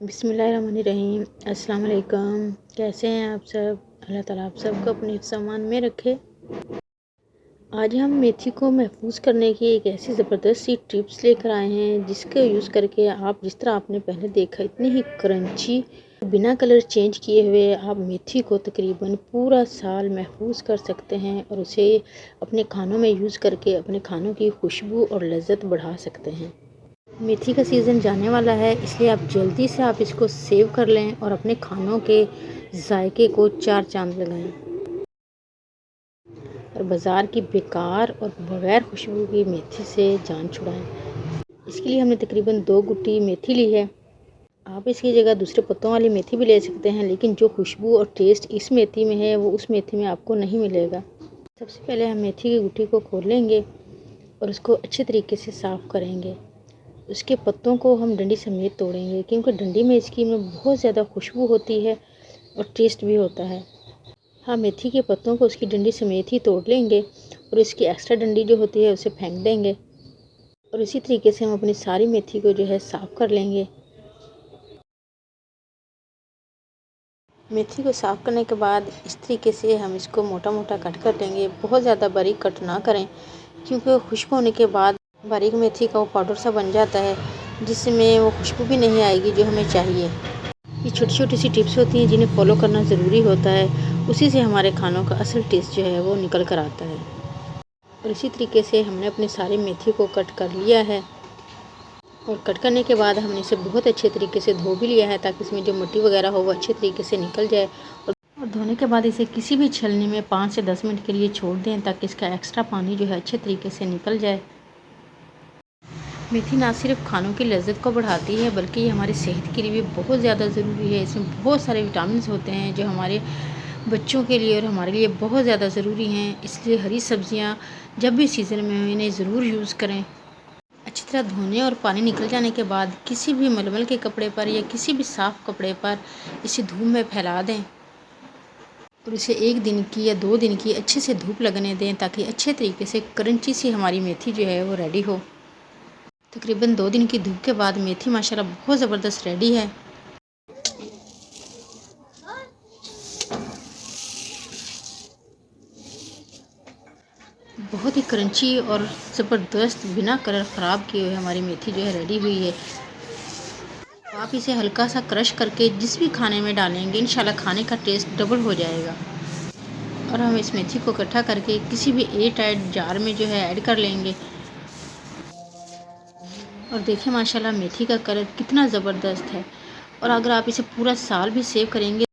बिस्मिल्लाहिर्रहमानिर्रहीम। अस्सलाम वालेकुम। कैसे हैं आप सब? अल्लाह ताला आप सबको अपने सामान में रखे। आज हम मेथी को महफूज करने की एक ऐसी ज़बरदस्त सी टिप्स लेकर आए हैं जिसका यूज़ करके आप जिस तरह आपने पहले देखा इतनी ही क्रंची बिना कलर चेंज किए हुए आप मेथी को तकरीबन पूरा साल महफूज कर सकते हैं और उसे अपने खानों में यूज़ करके अपने खानों की खुशबू और लज्जत बढ़ा सकते हैं। मेथी का सीज़न जाने वाला है, इसलिए आप जल्दी से आप इसको सेव कर लें और अपने खानों के जायके को चार चांद लगाएं और बाज़ार की बेकार और बग़ैर खुशबू की मेथी से जान छुड़ाएं। इसके लिए हमने तकरीबन 2 गुट्टी मेथी ली है। आप इसकी जगह दूसरे पत्तों वाली मेथी भी ले सकते हैं, लेकिन जो खुशबू और टेस्ट इस मेथी में है वो उस मेथी में आपको नहीं मिलेगा। सबसे पहले हम मेथी की गुट्टी को खोल लेंगे और उसको अच्छे तरीके से साफ़ करेंगे। उसके पत्तों को हम डंडी समेत तोड़ेंगे, क्योंकि डंडी में इसकी में बहुत ज़्यादा खुशबू होती है और टेस्ट भी होता है। हाँ, मेथी के पत्तों को उसकी डंडी समेत ही तोड़ लेंगे और इसकी एक्स्ट्रा डंडी जो होती है उसे फेंक देंगे और इसी तरीके से हम अपनी सारी मेथी को जो है साफ़ कर लेंगे। मेथी को साफ़ करने के बाद इस तरीके से हम इसको मोटा मोटा कट कर लेंगे। बहुत ज़्यादा बारीक कट ना करें, क्योंकि खुश्क होने के बाद बारीक मेथी का वो पाउडर सा बन जाता है, जिसमें वो खुशबू भी नहीं आएगी जो हमें चाहिए। ये छोटी छोटी सी टिप्स होती हैं जिन्हें फॉलो करना ज़रूरी होता है, उसी से हमारे खानों का असल टेस्ट जो है वो निकल कर आता है। और इसी तरीके से हमने अपनी सारी मेथी को कट कर लिया है और कट करने के बाद हमने इसे बहुत अच्छे तरीके से धो भी लिया है, ताकि इसमें जो मिट्टी वगैरह हो वो अच्छे तरीके से निकल जाए। और धोने के बाद इसे किसी भी छलनी में 5 से 10 मिनट के लिए छोड़ दें, ताकि इसका एक्स्ट्रा पानी जो है अच्छे तरीके से निकल जाए। मेथी ना सिर्फ खानों की लज्जत को बढ़ाती है, बल्कि ये हमारी सेहत के लिए भी बहुत ज़्यादा ज़रूरी है। इसमें बहुत सारे विटामिन होते हैं जो हमारे बच्चों के लिए और हमारे लिए बहुत ज़्यादा ज़रूरी हैं। इसलिए हरी सब्जियां जब भी सीज़न में हो इन्हें ज़रूर यूज़ करें। अच्छी तरह धोने और पानी निकल जाने के बाद किसी भी मलमल के कपड़े पर या किसी भी साफ़ कपड़े पर इसे धूप में फैला दें और इसे 1 दिन की या 2 दिन की अच्छे से धूप लगने दें, ताकि अच्छे तरीके से क्रंची सी हमारी मेथी जो है वो रेडी हो। तकरीबन 2 दिन की धूप के बाद मेथी माशाल्लाह बहुत ज़बरदस्त रेडी है। बहुत ही क्रंची और ज़बरदस्त बिना कलर ख़राब किए हुए हमारी मेथी जो है रेडी हुई है। आप इसे हल्का सा क्रश करके जिस भी खाने में डालेंगे, इंशाल्लाह खाने का टेस्ट डबल हो जाएगा। और हम इस मेथी को इकट्ठा करके किसी भी एयर टाइट जार में जो है ऐड कर लेंगे। और देखिए माशाल्लाह मेथी का कलर कितना ज़बरदस्त है। और अगर आप इसे पूरा साल भी सेव करेंगे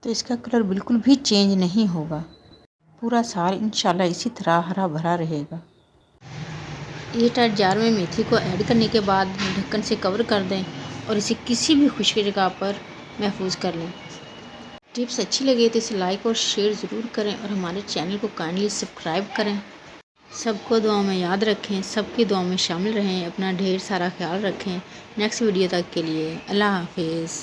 तो इसका कलर बिल्कुल भी चेंज नहीं होगा। पूरा साल इंशाल्लाह इसी तरह हरा भरा रहेगा। एयर टाइट जार में मेथी को ऐड करने के बाद ढक्कन से कवर कर दें और इसे किसी भी खुश्क जगह पर महफूज कर लें। टिप्स अच्छी लगे तो इसे लाइक और शेयर ज़रूर करें और हमारे चैनल को काइंडली सब्सक्राइब करें। सबको दुआ में याद रखें, सबकी दुआ में शामिल रहें। अपना ढेर सारा ख्याल रखें। नेक्स्ट वीडियो तक के लिए अल्लाह हाफिज़।